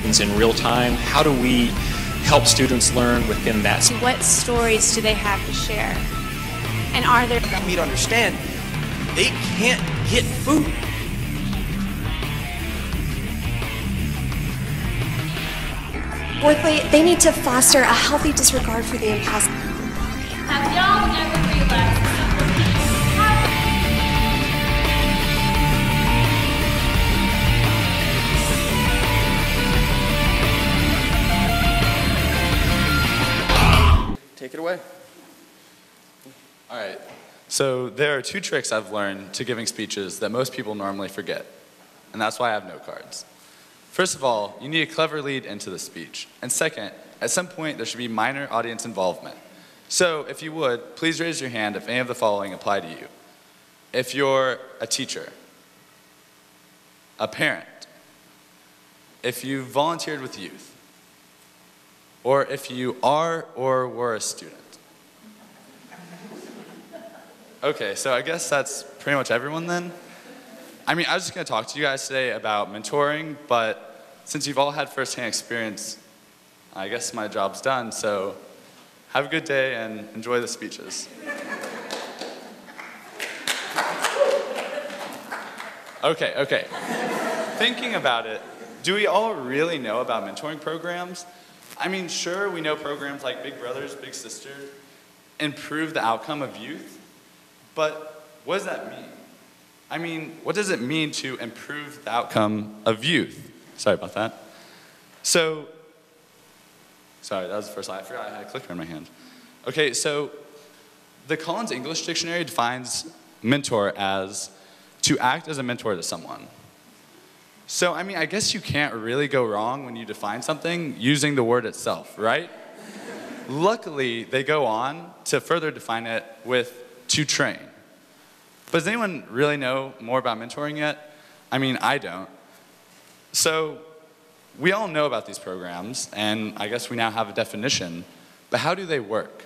happens in real time? How do we help students learn within that? What stories do they have to share? And are there... I need to understand, they can't get food. Fourthly, they need to foster a healthy disregard for the impossible. Have y'all ever realized Take it away. All right. So there are 2 tricks I've learned to giving speeches that most people normally forget, and that's why I have note cards. First of all, you need a clever lead into the speech. And second, at some point, there should be minor audience involvement. So if you would, please raise your hand if any of the following apply to you. If you're a teacher, a parent, if you volunteered with youth, or if you are or were a student. Okay, so I guess that's pretty much everyone then. I mean, I was just going to talk to you guys today about mentoring, but since you've all had firsthand experience, I guess my job's done, so have a good day and enjoy the speeches. Okay. Thinking about it, do we all really know about mentoring programs? I mean, sure, we know programs like Big Brothers, Big Sisters improve the outcome of youth, but what does that mean? I mean, what does it mean to improve the outcome of youth? Sorry about that. Sorry, that was the first line. I forgot I had a clicker in my hand. Okay, so the Collins English Dictionary defines mentor as to act as a mentor to someone. So, I mean, I guess you can't really go wrong when you define something using the word itself, right? Luckily, they go on to further define it with to train. But does anyone really know more about mentoring yet? I mean, I don't. So, we all know about these programs, and I guess we now have a definition, but how do they work?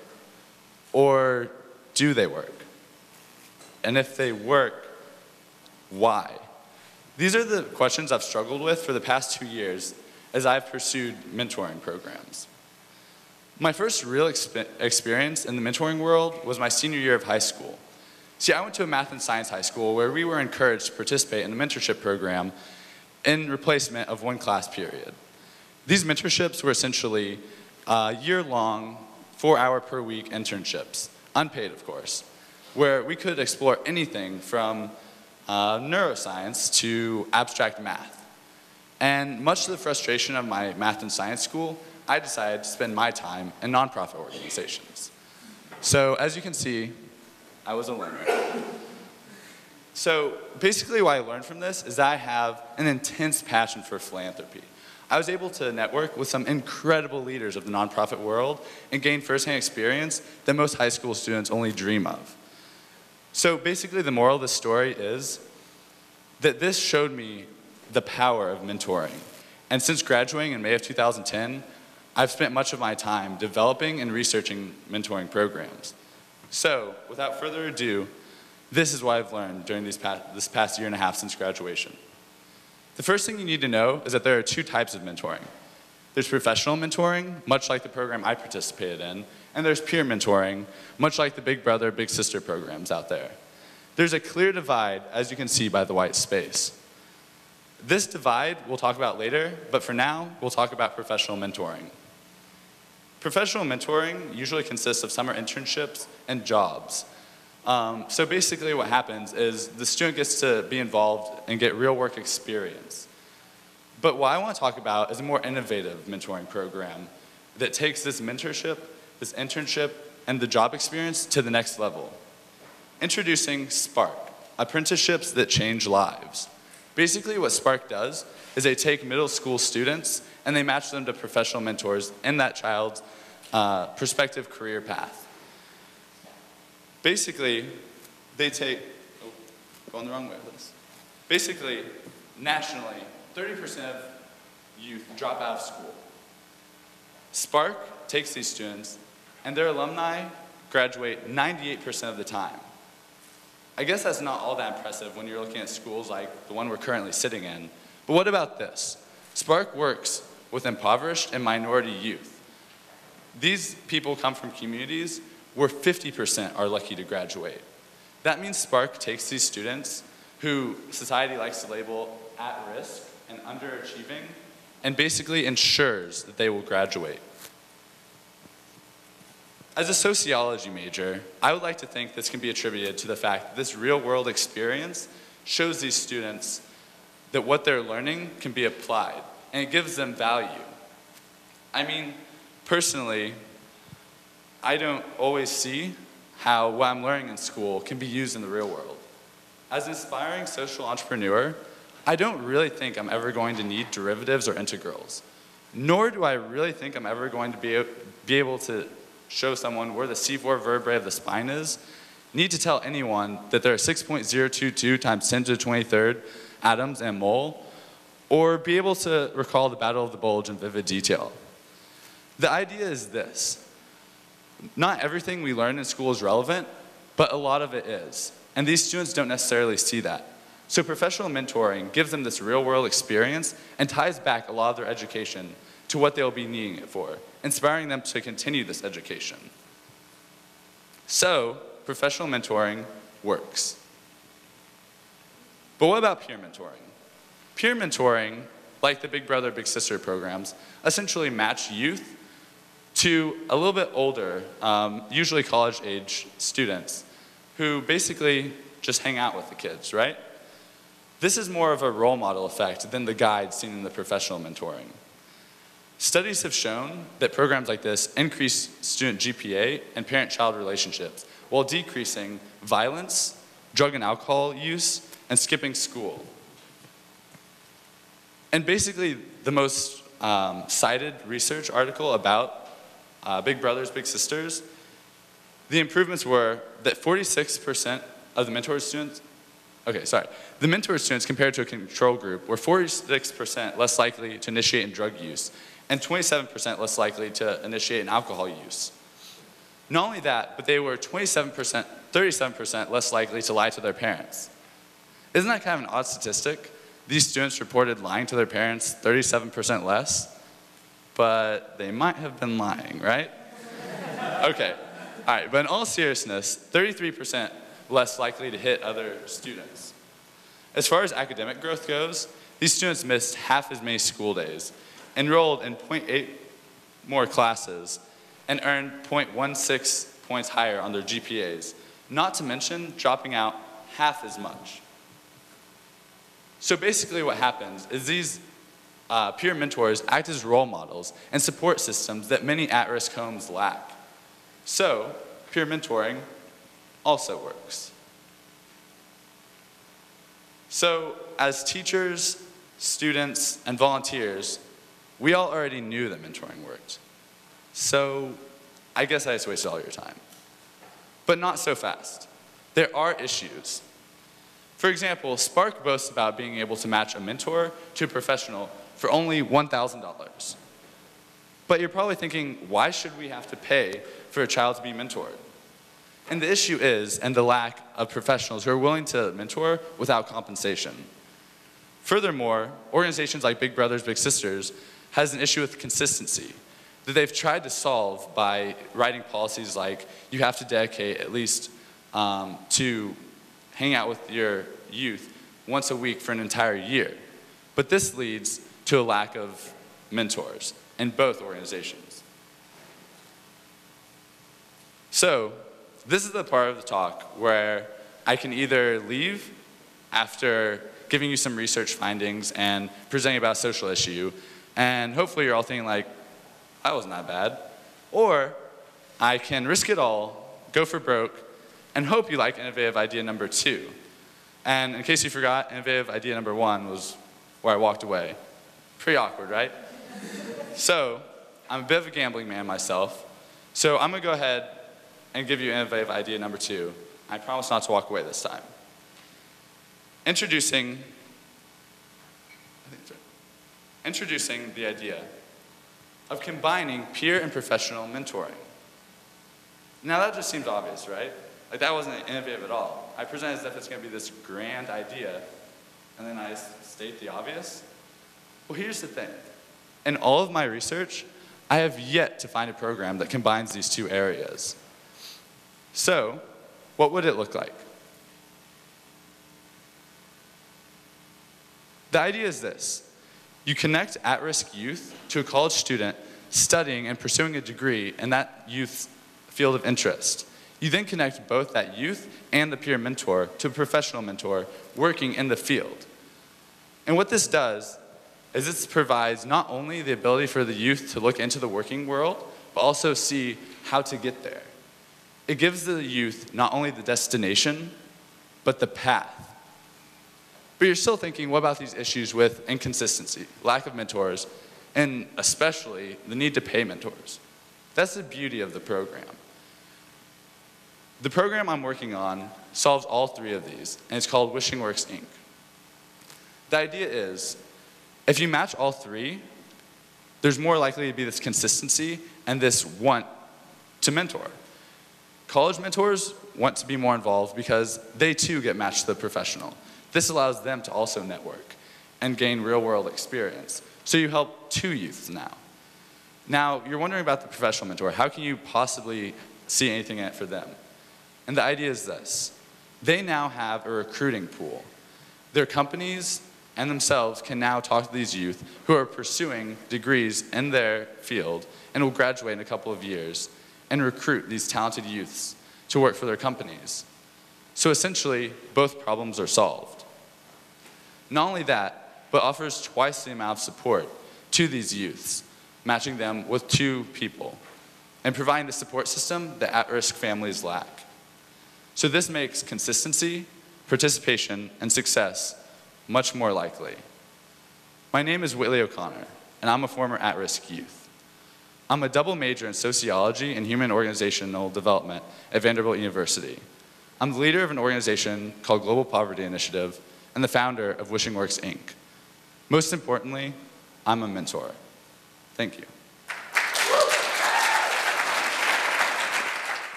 Or do they work? And if they work, why? These are the questions I've struggled with for the past 2 years as I've pursued mentoring programs. My first real experience in the mentoring world was my senior year of high school. See, I went to a math and science high school where we were encouraged to participate in a mentorship program in replacement of one class period. These mentorships were essentially year-long, 4-hour-per-week internships, unpaid of course, where we could explore anything from neuroscience to abstract math. And much to the frustration of my math and science school, I decided to spend my time in nonprofit organizations. So as you can see, I was a learner. So basically what I learned from this is that I have an intense passion for philanthropy. I was able to network with some incredible leaders of the nonprofit world and gain firsthand experience that most high school students only dream of. So basically the moral of the story is that this showed me the power of mentoring. And since graduating in May of 2010, I've spent much of my time developing and researching mentoring programs. So, without further ado, this is what I've learned during this past year and a half since graduation. The first thing you need to know is that there are 2 types of mentoring. There's professional mentoring, much like the program I participated in, and there's peer mentoring, much like the Big Brother, Big Sister programs out there. There's a clear divide, as you can see by the white space. This divide we'll talk about later, but for now, we'll talk about professional mentoring. Professional mentoring usually consists of summer internships and jobs. So basically what happens is the student gets to be involved and get real work experience. But what I want to talk about is a more innovative mentoring program that takes this mentorship, this internship, and the job experience to the next level. Introducing Spark, apprenticeships that change lives. Basically what Spark does is they take middle school students and they match them to professional mentors in that child's prospective career path. Basically, they take, going the wrong way with this. Basically, nationally, 30% of youth drop out of school. Spark takes these students and their alumni graduate 98% of the time. I guess that's not all that impressive when you're looking at schools like the one we're currently sitting in. But what about this? Spark works with impoverished and minority youth. These people come from communities where 50% are lucky to graduate. That means Spark takes these students who society likes to label at risk and underachieving and basically ensures that they will graduate. As a sociology major, I would like to think this can be attributed to the fact that this real-world experience shows these students that what they're learning can be applied, and it gives them value. I mean, personally, I don't always see how what I'm learning in school can be used in the real world. As an aspiring social entrepreneur, I don't really think I'm ever going to need derivatives or integrals, nor do I really think I'm ever going to be able to show someone where the C4 vertebrae of the spine is, need to tell anyone that there are 6.022 times 10 to the 23rd atoms and mole, or be able to recall the Battle of the Bulge in vivid detail. The idea is this: not everything we learn in school is relevant, but a lot of it is. And these students don't necessarily see that. So professional mentoring gives them this real-world experience and ties back a lot of their education to what they'll be needing it for, inspiring them to continue this education. So, professional mentoring works. But what about peer mentoring? Peer mentoring, like the Big Brother, Big Sister programs, essentially match youth to a little bit older, usually college-age students, who basically just hang out with the kids, right? This is more of a role model effect than the guide seen in the professional mentoring. Studies have shown that programs like this increase student GPA and parent-child relationships while decreasing violence, drug and alcohol use, and skipping school. And basically, the most cited research article about Big Brothers, Big Sisters, the improvements were that 46% of the mentor students, the mentor students compared to a control group were 46% less likely to initiate in drug use and 27% less likely to initiate in alcohol use. Not only that, but they were 37% less likely to lie to their parents. Isn't that kind of an odd statistic? These students reported lying to their parents 37% less, but they might have been lying, right? Okay, all right, but in all seriousness, 33% less likely to hit other students. As far as academic growth goes, these students missed half as many school days, enrolled in 0.8 more classes, and earned 0.16 points higher on their GPAs, not to mention dropping out half as much. So basically what happens is these peer mentors act as role models and support systems that many at-risk homes lack. So peer mentoring also works. So as teachers, students, and volunteers, we all already knew that mentoring worked. So I guess I just wasted all your time. But not so fast. There are issues. For example, Spark boasts about being able to match a mentor to a professional for only $1,000. But you're probably thinking, why should we have to pay for a child to be mentored? And the issue is, and the lack of professionals who are willing to mentor without compensation. Furthermore, organizations like Big Brothers, Big Sisters has an issue with consistency that they've tried to solve by writing policies like you have to dedicate at least to hang out with your youth once a week for an entire year. But this leads to a lack of mentors in both organizations. So this is the part of the talk where I can either leave after giving you some research findings and presenting about a social issue, and hopefully you're all thinking like, that wasn't that bad. Or I can risk it all, go for broke, and hope you like innovative idea number 2. And in case you forgot, innovative idea number 1 was where I walked away. Pretty awkward, right? So I'm a bit of a gambling man myself, so I'm gonna go ahead and give you innovative idea number 2. I promise not to walk away this time. Introducing the idea of combining peer and professional mentoring. Now that just seems obvious, right? Like that wasn't innovative at all. I present as if it's gonna be this grand idea, and then I state the obvious. Well, here's the thing. In all of my research, I have yet to find a program that combines these two areas. So, what would it look like? The idea is this. You connect at-risk youth to a college student studying and pursuing a degree in that youth's field of interest. You then connect both that youth and the peer mentor to a professional mentor working in the field. And what this does is this provides not only the ability for the youth to look into the working world, but also see how to get there. It gives the youth not only the destination, but the path. But you're still thinking, what about these issues with inconsistency, lack of mentors, and especially the need to pay mentors? That's the beauty of the program. The program I'm working on solves all three of these, and it's called WishingWorks, Inc. The idea is, if you match all three, there's more likely to be this consistency and this want to mentor. College mentors want to be more involved because they too get matched to the professional. This allows them to also network and gain real-world experience. So you help two youths now. Now, you're wondering about the professional mentor. How can you possibly see anything in it for them? And the idea is this. They now have a recruiting pool. Their companies and themselves can now talk to these youth who are pursuing degrees in their field and will graduate in a couple of years and recruit these talented youths to work for their companies. So essentially, both problems are solved. Not only that, but offers twice the amount of support to these youths, matching them with two people, and providing the support system that at-risk families lack. So this makes consistency, participation, and success much more likely. My name is Whitley O'Connor, and I'm a former at-risk youth. I'm a double major in sociology and human organizational development at Vanderbilt University. I'm the leader of an organization called Global Poverty Initiative and the founder of WishingWorks, Inc. Most importantly, I'm a mentor. Thank you.